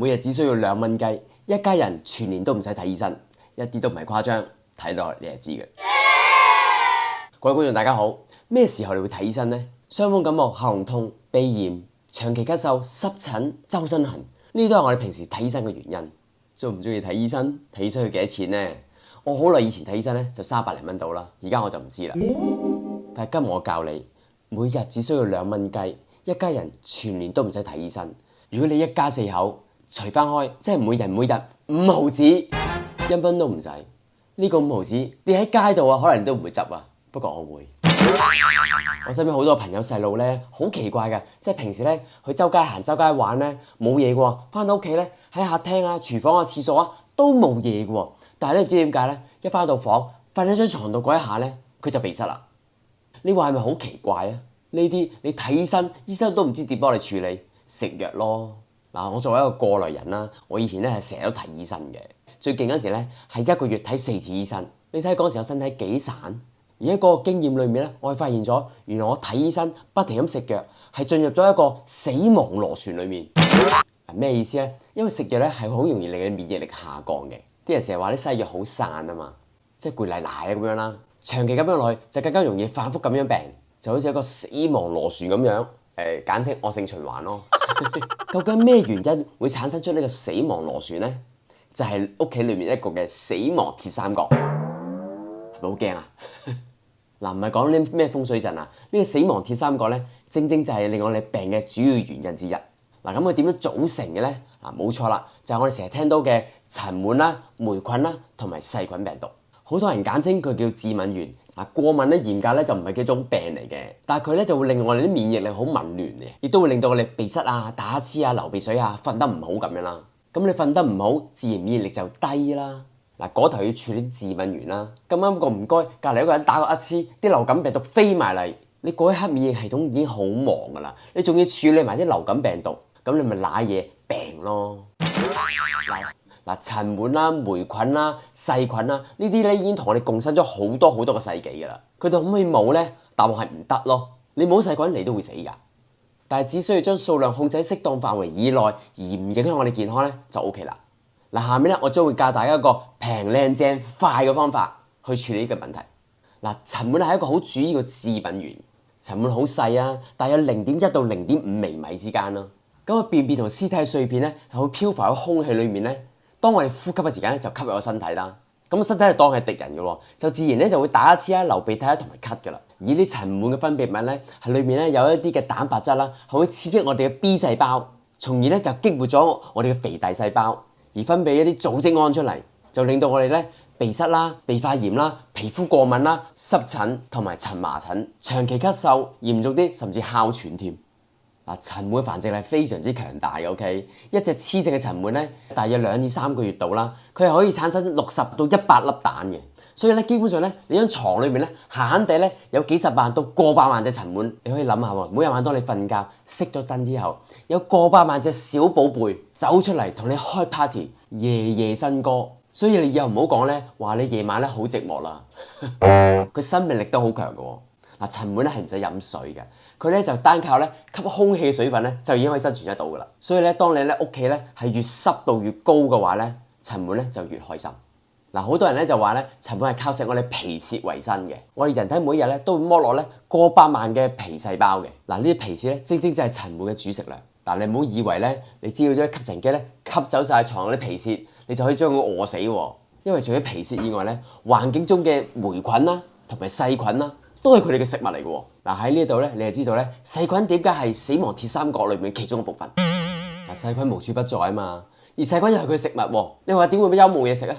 每日只需要2蚊雞，一家人全年都唔使睇醫生，一啲都唔係誇張，睇落你係知嘅。各位觀眾大家好，咩時候你會睇醫生呢？傷風感冒、喉嚨痛、鼻炎、長期咳嗽、濕疹、周身痕，呢啲都係我哋平時睇醫生嘅原因。鍾唔鍾意睇醫生？睇醫生要幾多錢呢？我好耐以前睇醫生咧就300零蚊到啦，而家我就唔知啦。但係今日我教你，每日只需要2蚊雞，一家人全年都唔使睇醫生。如果你一家4口除翻開，即係每人每日5毫子，1蚊都唔使。呢個5毫子跌喺街度啊，可能你都唔會執啊。不過我會。我身邊好多朋友細路咧，好奇怪嘅，即係平時咧去周街行、周街玩咧冇嘢嘅喎，翻到屋企咧喺客廳啊、廚房啊、廁所啊都冇嘢嘅喎。但係咧唔知點解咧，一翻到房瞓喺張床度嗰一下咧，佢就鼻塞啦。你話係咪好奇怪啊？呢啲你睇醫生，醫生都唔知點幫你處理，食藥咯。嗱，我作為一個過來人啦，我以前咧係成日都睇醫生嘅，最勁嗰時咧係1個月睇4次醫生。你睇嗰時我身體幾散，而喺嗰個經驗裏面咧，我係發現咗原來我睇醫生不停咁食藥，係進入咗一個死亡螺旋裏面。咩意思咧？因為食藥咧係好容易令你免疫力下降嘅。啲人成日話啲西藥好散啊嘛，即係攰賴賴咁樣啦。長期咁樣落去就更加容易反覆咁樣病，就好似一個死亡螺旋咁樣，簡稱惡性循環咯。究竟咩原因會產生出呢個死亡螺旋呢？就係屋企裏面一個嘅死亡鐵三角，係咪好驚啊？嗱，唔係講啲咩風水陣啊，呢個死亡鐵三角咧，正正就係令我哋病嘅主要原因之一。嗱，咁佢點樣組成嘅咧？啊，冇錯啦，就係我哋成日聽到嘅塵蟎啦、霉菌啦同埋細菌病毒。好多人簡稱佢叫致敏原。啊，過敏咧嚴格咧就唔係幾種病嚟嘅，但係佢咧就會令我哋啲免疫力好紊亂嘅，亦都會令到我哋鼻塞啊、打乞嗤啊、流鼻水啊、瞓得唔好咁樣啦。咁你瞓得唔好，自然免疫力就低啦。嗱，嗰頭要處理致敏原啦。咁啱個唔該，隔離一個人打個乞嗤，啲流感病毒飛埋嚟，你嗰一刻免疫系統已經好忙㗎啦，你仲要處理埋啲流感病毒，咁你咪揦嘢病咯。嗱，塵蟎啦、霉菌啦、細菌啦，呢啲咧已經同我哋共生咗好多好多個世紀㗎啦。佢哋可唔可以冇咧？答案係唔得咯。你冇細菌，你都會死㗎。但係只需要將數量控制喺適當範圍以內，而唔影響我哋健康咧，就 OK 啦。嗱，下面咧我將會教大家一個平、靚、正、快嘅方法去處理呢個問題。嗱，塵蟎係一個好主要嘅致敏原，塵蟎好細啊，大約0.1到0.5微米之間啦。咁個便便同屍體嘅碎片咧係會漂浮喺空氣裏面咧。當我哋呼吸嘅時間咧，就吸入個身體啦。咁個身體就當係敵人嘅喎，就自然咧就會打乞嗤啦、流鼻涕啦同埋咳㗎啦。而啲塵蟎嘅分泌物咧，係裏面咧有一啲嘅蛋白質啦，係會刺激我哋嘅 B 細胞，從而咧就激活咗我哋嘅肥大細胞，而分泌一啲組織胺出嚟，就令到我哋咧鼻塞啦、鼻發炎啦、皮膚過敏啦、濕疹同埋蕁麻疹、長期咳嗽，嚴重啲甚至哮喘添。嗱，塵蟎繁殖係非常之強大嘅 ，OK， 一隻雌性嘅塵蟎咧，大約2至3個月度啦，佢係可以產生60到100粒蛋嘅，所以咧基本上咧，你張床裏面咧，閒閒地咧有幾十萬到過百萬隻塵蟎，你可以諗下喎，每日晚當你瞓覺熄咗燈之後，有過百萬隻小寶貝走出嚟同你開 party， 夜夜笙歌，所以你以後唔好講咧話你夜晚咧好寂寞啦，佢生命力都好強嘅喎。嗱，塵蟎咧係唔使飲水嘅，佢咧就單靠咧吸空氣水分咧就已經可以生存得到噶啦。所以咧，當你咧屋企咧係越濕度越高嘅話咧，塵蟎咧就越開心。嗱，好多人咧就話咧塵蟎係靠食我哋皮屑為生嘅。我哋人體每日咧都會剝落咧過百萬嘅皮細胞嘅。嗱，呢啲皮屑咧正正就係塵蟎嘅主食糧。但你唔好以為咧你知道咗吸塵機咧吸走晒床嗰啲皮屑，你就可以將佢餓死喎。因為除咗皮屑以外咧，環境中嘅霉菌啦同埋細菌啦，都係佢哋嘅食物嚟嘅喎。嗱，喺呢度咧，你就知道咧細菌點解係死亡鐵三角裏面其中一部分。嗱，細菌無處不在啊嘛，而細菌又係佢嘅食物喎。你話點會有冇嘢食啊？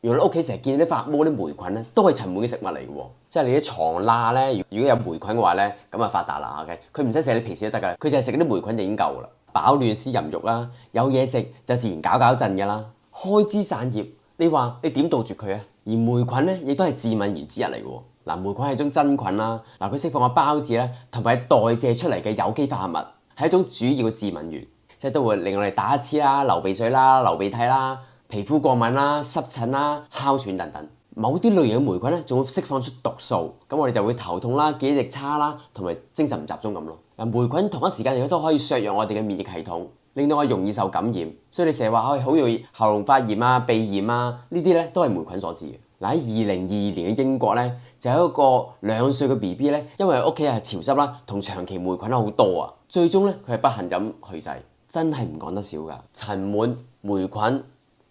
原來屋企成日見啲發毛啲霉菌咧，都係塵蟎嘅食物嚟嘅喎。即係你啲床罅咧，如果有霉菌嘅話咧，咁啊發達啦 ，OK？ 佢唔使食你皮屑都得㗎，佢就係食嗰啲霉菌就已經夠啦。飽暖思淫慾啦，有嘢食就自然搞震㗎啦。開枝散葉，你話你點杜絕佢啊？而霉菌咧，亦都係致敏原之一嚟嘅喎。嗱，霉菌係一種真菌啦，嗱，佢釋放嘅孢子咧，同埋代謝出嚟嘅有機化合物，係一種主要嘅致敏原，即係都會令我哋打乞嗤啦、流鼻水啦、流鼻涕啦、皮膚過敏啦、濕疹啦、哮喘等等。某啲類型嘅霉菌咧，仲會釋放出毒素，咁我哋就會頭痛啦、記憶力差啦，同埋精神唔集中咁咯。嗱，霉菌同一時間亦都可以削弱我哋嘅免疫系統，令到我容易受感染。所以你成日話好容易喉嚨發炎啊、鼻炎啊，呢啲咧都係霉菌所致嘅。嗱，喺2022年嘅英國咧，就有一個2歲嘅 BB 咧，因為屋企係潮濕啦，同長期霉菌好多啊，最終咧佢係不幸咁去世，真係唔講得少㗎。塵蟎、霉菌、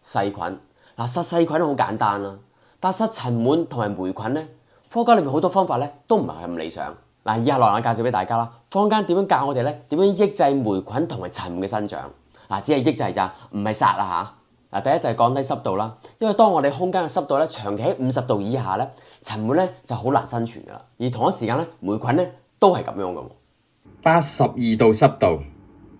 細菌，嗱，殺細菌好簡單啦，但殺塵蟎同埋霉菌咧，科學裏面好多方法咧都唔係咁理想。嗱，以下落嚟介紹俾大家啦，坊間點樣教我哋咧點樣抑制霉菌同埋塵蟎嘅生長？嗱，只係抑制咋，唔係殺啊嚇！嗱，第一就係降低濕度啦，因為當我哋空間嘅濕度咧長期喺50度以下咧，塵蟎咧就好難生存噶啦。而同一時間咧，霉菌咧都係咁樣嘅。82度濕度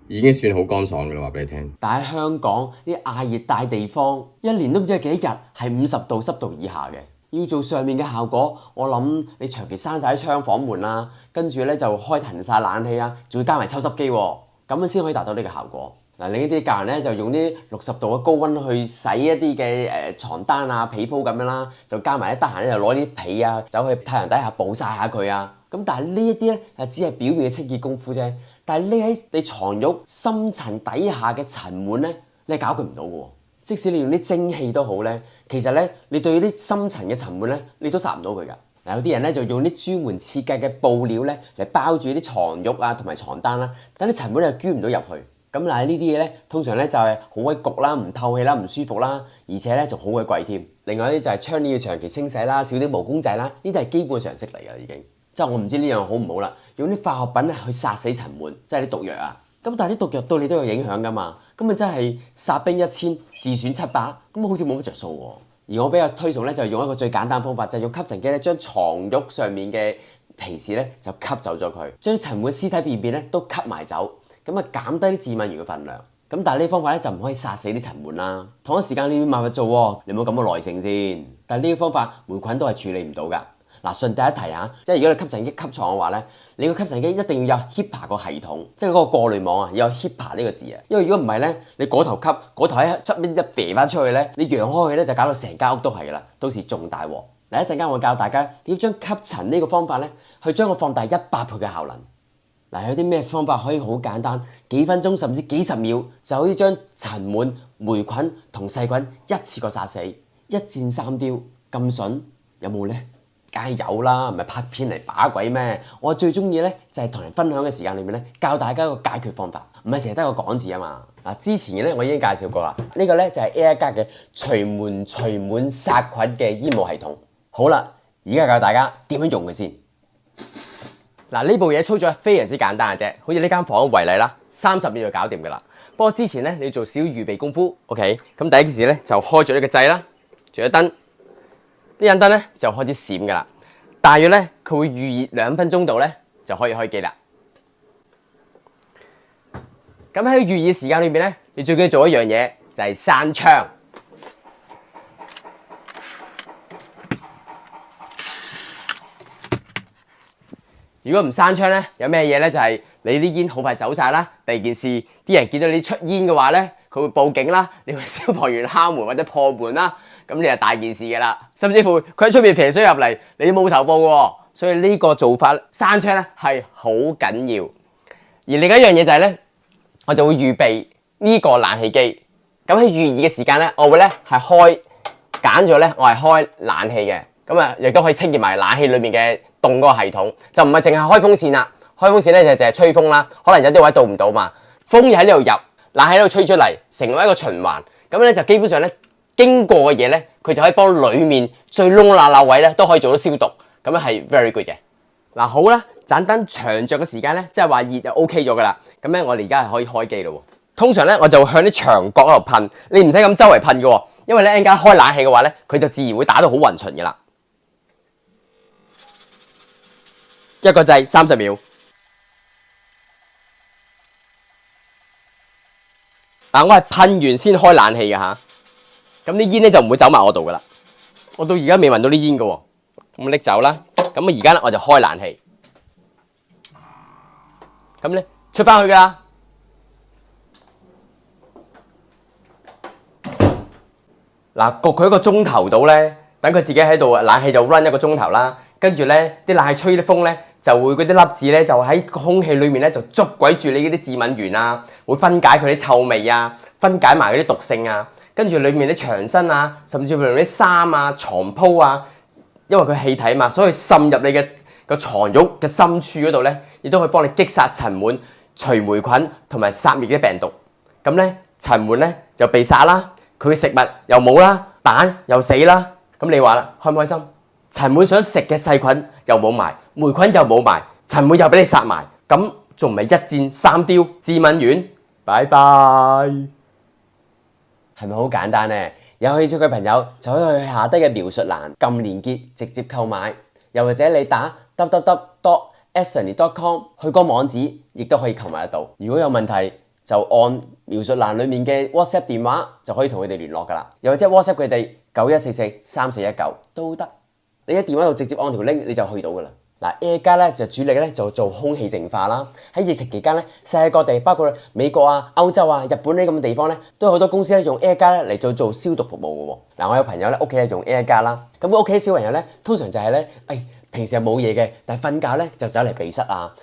已經算好乾爽嘅啦，話俾你聽。但喺香港啲亞熱帶地方，一年都唔知有幾日係50度濕度以下嘅。要做上面嘅效果，我諗你長期閂晒啲窗房門啦，跟住咧就開騰晒冷氣啊，仲要加埋抽濕機喎，咁樣先可以達到呢個效果。嗱，另一啲教人咧就用啲60度嘅高溫去洗一啲嘅床單啊、被鋪咁樣啦，就加埋咧得閒咧就攞啲被啊走去太陽底下暴曬下佢啊。咁但係呢一啲咧只係表面嘅清潔功夫啫，但係匿喺你床褥深層底下嘅塵蟎咧，你係搞佢唔到嘅喎。即使你用啲蒸汽都好咧，其實咧你對啲深層嘅塵蟎咧，你都殺唔到佢㗎。嗱，有啲人咧就用啲專門設計嘅布料咧嚟包住啲床褥啊同埋床單啦，等啲塵蟎又捐唔到入去。咁嗱，呢啲嘢咧通常咧就係好鬼焗啦、唔透氣啦、唔舒服啦，而且咧仲好鬼貴添。另外一啲就係窗簾要長期清洗啦、少啲毛公仔啦，呢啲係基本常識嚟㗎已經。即係我唔知呢樣好唔好啦，用啲化學品去殺死塵蟎，即係啲毒藥啊。咁但係啲毒藥對你都有影響㗎嘛，咁咪真係殺兵1000，自損700，咁好似冇乜着數喎。而我比較推崇咧，就係用一個最簡單方法，就係用吸塵機咧，將床褥上面嘅皮屑咧就吸走咗佢，將啲塵蟎嘅屍體便便咧都吸埋走，咁啊減低啲致敏原嘅份量。咁但係呢方法咧就唔可以殺死啲塵蟎啦。同一時間你要慢慢做喎，你冇咁嘅耐性先。但係呢個方法霉菌都係處理唔到㗎。嗱，順帶一提下，即係如果你吸塵機吸床嘅話咧，你個吸塵機一定要有 HEPA 個系統，即係嗰個過濾網啊，要有 HEPA 呢個字啊。因為如果唔係咧，你嗰頭吸，嗰頭喺側邊一射翻出去咧，你揚開去咧就搞到成間屋都係㗎啦，到時仲大鑊。嗱，一陣間我教大家點將吸塵呢個方法咧，去將佢放大100倍嘅效能。嗱，有啲咩方法可以好簡單，幾分鐘甚至幾十秒就可以將塵蟎、霉菌同細菌一次過殺死，一箭三雕咁筍，有冇咧？梗係有啦，唔係拍片嚟把鬼咩？我最中意咧就係同人分享嘅時間裏面咧，教大家一個解決方法，唔係成日得個講字啊嘛。嗱，之前嘅咧我已經介紹過啦，呢個咧就係 AirGuard 嘅除蟎除蟎殺菌嘅煙霧系統。好啦，而家教大家點樣用佢先。嗱，呢部嘢操作係非常之簡單嘅啫，好似呢間房為例啦，30秒就搞掂噶啦。不過之前咧你要做少預備功夫 ，OK？ 咁第一件事咧就開咗呢個掣啦，著咗燈，呢盞燈咧就開始閃噶啦。大約咧佢會預熱2分鐘度咧就可以開機啦。咁喺預熱時間裏面咧，你最緊要做一樣嘢就係閂窗。如果唔閂窗咧，有咩嘢咧？就係你啲煙好快走晒啦。第二件事，啲人見到你出煙嘅話咧，佢會報警啦，你會消防員敲門或者破門啦，咁你就大件事㗎啦。甚至乎佢喺出面撇水入嚟，你冇仇報喎。所以呢個做法閂窗咧係好緊要。而另一樣嘢就係咧，我就會預備呢個冷氣機。咁喺預熱嘅時間咧，我會咧係揀咗咧，我係開冷氣嘅。咁啊，亦都可以清潔埋冷氣裏面嘅凍嗰個系統，就唔係淨係開風扇啦。開風扇咧就淨係吹風啦，可能有啲位到唔到嘛，風又喺呢度入，冷氣喺度吹出嚟，成為一個循環。咁咧就基本上咧經過嘅嘢咧，佢就可以幫裡面最窿罅位咧都可以做到消毒，咁樣係 very good 嘅。嗱，好啦，盞燈長着嘅時間咧，即係話熱就 OK 咗噶啦。咁咧我哋而家係可以開機咯。通常咧我就會向啲牆角嗰度噴，你唔使咁周圍噴嘅，因為咧一陣間開冷氣嘅話咧，佢就自然會打到好勻循嘅啦。一個掣30秒。嗱，我係噴完先開冷氣嘅吓，咁啲煙咧就唔會走埋我度噶啦。我到而家未聞到啲煙嘅喎，咁拎走啦。咁而家咧我就開冷氣，咁咧出翻去噶啦。嗱，焗佢1個鐘頭到咧，等佢自己喺度冷氣就 run 1個鐘頭啦。跟住咧啲冷氣吹啲風咧，就會嗰啲粒子咧就喺空氣裡面咧就捉鬼住你嗰啲致敏原啊，會分解佢啲臭味啊，分解埋嗰啲毒性啊，跟住裡面啲牆身啊，甚至乎用啲衫啊、床鋪啊，因為佢氣體嘛，所以滲入你嘅個床褥嘅深處嗰度咧，亦都可以幫你擊殺塵蟎、除霉菌同埋殺滅啲病毒。咁咧塵蟎咧就被殺啦，佢嘅食物又冇啦，蛋又死啦。咁你話啦，開唔開心？塵蟎想食嘅細菌又冇埋，霉菌又冇埋，塵蟎又俾你殺埋，咁仲唔係一箭三雕？致敏原，拜拜。係咪好簡單呢？有興趣嘅朋友就可以去下低嘅描述欄撳連結直接購買，又或者你打 www.astony.com 去個網址，亦都可以購買得到。如果有問題，就按描述欄裡面嘅 WhatsApp 電話就可以同佢哋聯絡㗎啦，又或者 WhatsApp 佢哋91443419都得。你喺電話度直接按條 link 你就去到㗎啦。嗱 ，Air 加咧就主力咧就做空氣淨化啦。喺疫情期間咧，世界各地包括美國啊、歐洲啊、日本呢咁嘅地方咧，都有好多公司咧用 Air 加咧嚟做消毒服務嘅喎。嗱，我有朋友咧屋企係用 Air 加啦，咁屋企小朋友咧通常就係咧，平時係冇嘢嘅，但係瞓覺咧就走嚟鼻塞啊，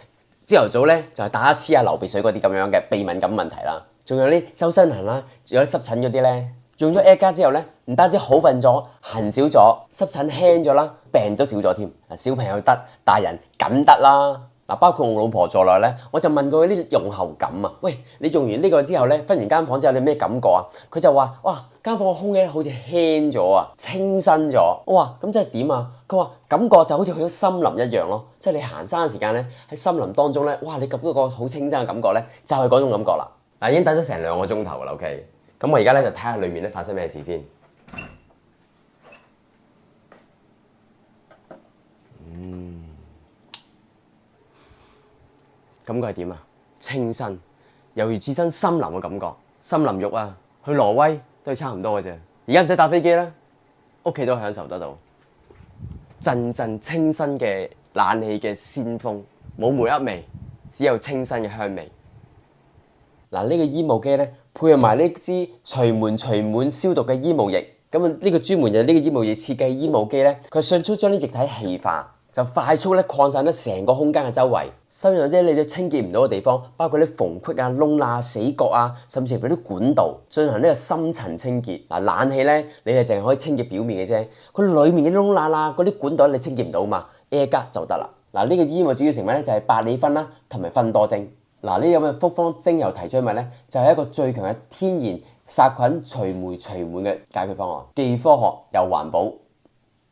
朝頭早咧就係打乞嗤啊、流鼻水嗰啲咁樣嘅鼻敏感問題啦，仲有啲周身痕啦，有啲濕疹嗰啲咧。用咗 Air 加之後咧，唔單止好瞓咗、痕少咗、濕疹輕咗啦，病都少咗添。小朋友得，大人梗得啦。嗱，包括我老婆在內咧，我就問過佢啲用後感啊。喂，你用完呢個之後咧，分完間房之後你咩感覺啊？佢就話：哇，間房嘅空氣好似輕咗啊，清新咗。我話：咁即係點啊？佢話感覺就好似去咗森林一樣咯。即係你行山嘅時間咧，喺森林當中咧，哇！你感覺個好清新嘅感覺咧，就係嗰種感覺啦。嗱，已經等咗成2個鐘頭啦 ，OK。咁我而家咧就睇下裏面咧發生咩事先。感覺係點啊？清新，猶如置身森林嘅感覺。森林浴啊，去挪威都係差唔多嘅啫。而家唔使搭飛機啦，屋企都享受得到。陣陣清新嘅冷氣嘅鮮風，冇霉噏味，只有清新嘅香味。嗱，呢個醫務機咧，配合埋呢支除蟎除蟎消毒嘅醫務液，咁啊呢個專門嘅呢個醫務液設計醫務機咧，佢迅速將啲液體氣化，就快速咧擴散咗成個空間嘅周圍，收入啲你哋清潔唔到嘅地方，包括啲縫隙啊、窿罅、死角啊，甚至乎啲管道，進行呢個深層清潔。嗱，冷氣咧，你哋淨係可以清潔表面嘅啫，佢裡面嘅窿罅啦、嗰啲管道你清潔唔到嘛 ，Air 加就得啦。嗱，呢個醫務主要成分咧就係百里芬啦，同埋芬多精。嗱，呢啲咁嘅複方精油提取物咧，就係一個最強嘅天然殺菌除霉除蟎嘅解決方案，既科學又環保。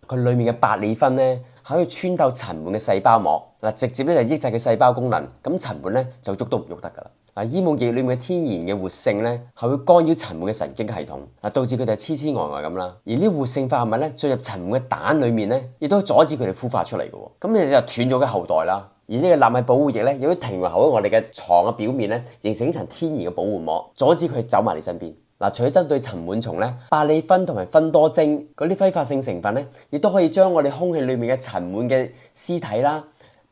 佢裡面嘅百里芬咧，係可以穿透塵蟎嘅細胞膜，嗱，直接咧就抑制佢細胞功能，咁塵蟎咧就喐都唔喐得噶啦。嗱，醫務液裡面嘅天然嘅活性咧，係會干擾塵蟎嘅神經系統，嗱，導致佢哋痴痴呆呆咁啦。而呢活性化合物咧進入塵蟎嘅蛋裡面咧，亦都阻止佢哋孵化出嚟嘅喎，咁你就斷咗嘅後代啦。而呢個納米保護液咧，亦都停留喺我哋嘅床嘅表面咧，形成一層天然嘅保護膜，阻止佢走埋你身邊。嗱，除咗針對塵蟎蟲咧，百里芬同埋芬多精嗰啲揮發性成分咧，亦都可以將我哋空氣裡面嘅塵蟎嘅屍體啦、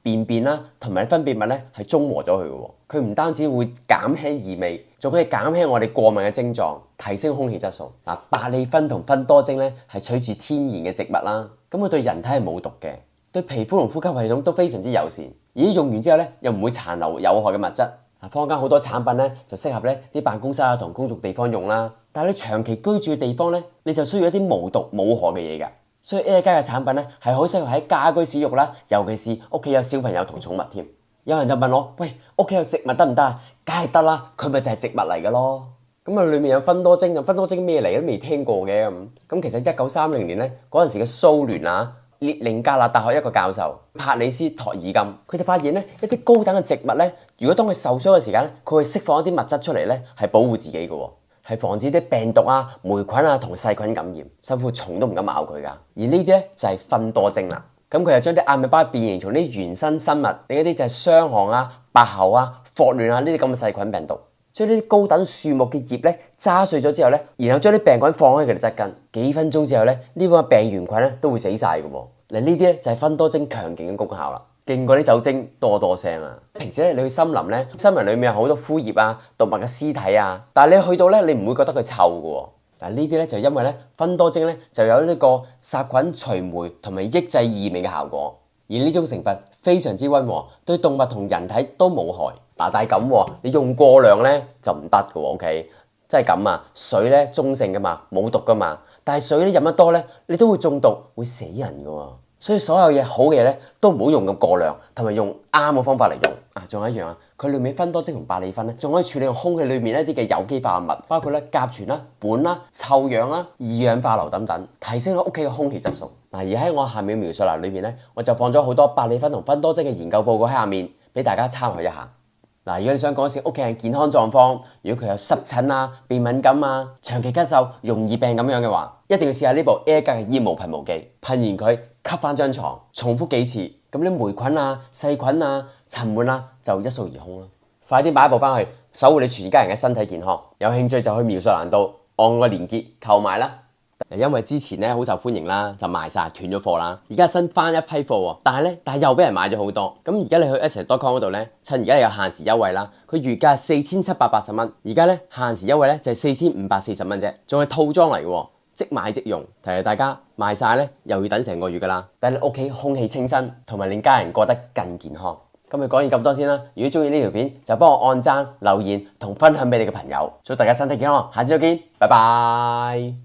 便便啦同埋分泌物咧係中和咗佢嘅喎。佢唔單止會減輕異味，仲可以減輕我哋過敏嘅症狀，提升空氣質素。嗱，百里芬同芬多精咧係取自天然嘅植物啦，咁佢對人體係冇毒嘅，對皮膚同呼吸系統都非常之友善。而用完之後咧，又唔會殘留有害嘅物質。坊間好多產品咧就適合咧啲辦公室啊同公眾地方用啦，但係你長期居住嘅地方咧，你就需要一啲無毒冇害嘅嘢㗎。所以 Air 加嘅產品咧係好適合喺家居使用啦，尤其是屋企有小朋友同寵物添。有人就問我：喂，屋企有植物得唔得啊？梗係得啦，佢咪就係植物嚟㗎咯。咁啊，裡面有芬多精，咁芬多精咩嚟都未聽過嘅咁。咁其實1930年咧嗰陣時嘅蘇聯啊。列寧格勒大學一個教授帕里斯托爾金，佢哋發現咧一啲高等嘅植物咧，如果當佢受傷嘅時間咧，佢會釋放一啲物質出嚟咧，係保護自己嘅喎，係防止啲病毒啊、霉菌啊同細菌感染，甚至乎蟲都唔敢咬佢噶。而呢啲咧就係芬多精啦。咁佢又將啲阿米巴變形從啲原生生物，另一啲就係傷寒啊、白喉啊、霍亂啊呢啲咁嘅細菌病毒。將呢啲高等樹木嘅葉咧揸碎咗之後咧，然後將啲病菌放喺佢哋側根，幾分鐘之後咧，呢個病原菌咧都會死晒嘅喎。嗱，呢啲咧就係芬多精強勁嘅功效啦，勁過啲酒精多聲啊！平時咧你去森林咧，森林裏面有好多枯葉啊、動物嘅屍體啊，但係你去到咧，你唔會覺得佢臭嘅喎。嗱，呢啲咧就因為咧芬多精咧就有呢個殺菌除霉同埋抑制異味嘅效果，而呢種成分非常之溫和，對動物同人體都冇害。但係咁喎，你用過量咧就唔得㗎喎，OK？即係咁啊，水咧中性㗎嘛，冇毒㗎嘛。但係水咧飲得多咧，你都會中毒，會死人㗎喎。所以所有嘢好嘅嘢咧，都唔好用咁過量，同埋用啱嘅方法嚟用。仲有一樣啊，佢裏面芬多精同百里芬咧，仲可以處理空氣裏面一啲嘅有機化合物，包括咧甲醛啦、苯啦、臭氧啦、二氧化硫等等，提升咗屋企嘅空氣質素。而喺我下面描述欄裏面咧，我就放咗好多百里芬同芬多精嘅研究報告喺下面，俾大家參考一下。如果你想改善屋企人健康狀況，如果佢有濕疹啊、鼻敏感啊、長期咳嗽、容易病咁樣嘅話，一定要試下呢部 Air 格嘅煙霧噴霧機，噴完佢吸翻張床，重複幾次，咁啲霉菌啊、細菌啊、塵蟎啊就一掃而空啦。快啲買一部翻去，守護你全家人嘅身體健康。有興趣就去描述欄度按個連結購買啦。因為之前咧好受歡迎啦，就賣晒斷咗貨啦。而家新翻一批貨喎，但係又俾人買咗好多。咁而家你去 Essie.com 嗰度咧，趁而家有限時優惠啦，佢原價4780蚊，而家咧限時優惠咧就係4540蚊啫，仲係套裝嚟嘅，即買即用。提提大家賣晒咧又要等成個月噶啦，等你屋企空氣清新，同埋令家人過得更健康。今日講完咁多先啦，如果中意呢條片就幫我按讚、留言同分享俾你嘅朋友。祝大家身體健康，下次再見，拜拜。